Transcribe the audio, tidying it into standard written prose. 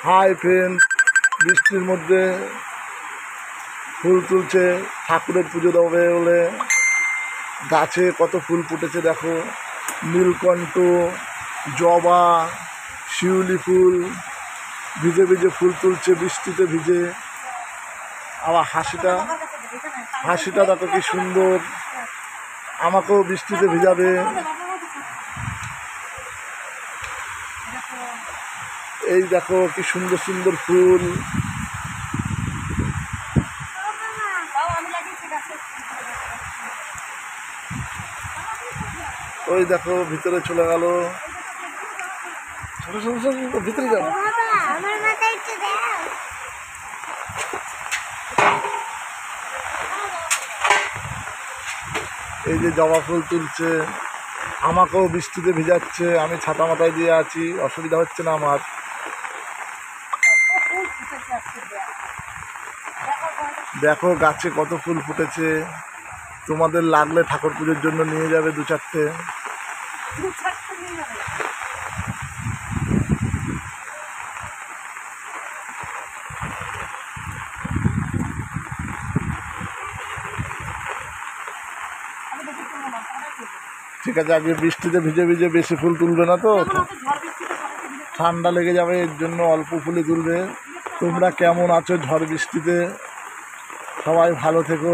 Hi friend, বৃষ্টির মধ্যে ফুল তুলছে ঠাকুরের পুজো দেবে বলে। গাছে কত ফুল ফুটেছে দেখো, নীলকণ্ঠ, জবা, শিউলি ফুল, ভিজে ভিজে ফুল তুলছে বৃষ্টিতে ভিজে। আবার হাসিটা দেখো কি সুন্দর, আমাকেও বৃষ্টিতে ভিজাবে। এই দেখো কি সুন্দর সুন্দর ফুল। ওই দেখো ভিতরে চলে গেল, ভিতরে যাও। এই যে জবা ফুল তুলছে, আমাকেও বৃষ্টিতে ভিজাচ্ছে। আমি ছাতা মাথায় দিয়ে আছি, অসুবিধা হচ্ছে না আমার। দেখো গাছে কত ফুল ফুটেছে, তোমাদের লাগলে ঠাকুর পুজোর জন্য নিয়ে যাবে দু চারটে। ঠিক আছে, আগে বৃষ্টিতে ভিজে ভিজে বেশি ফুল তুলবে না তো, ঠান্ডা লেগে যাবে, এর জন্য অল্প ফুলই তুলবে। তোমরা কেমন আছো ঝড় বৃষ্টিতে? সবাই ভালো থেকো।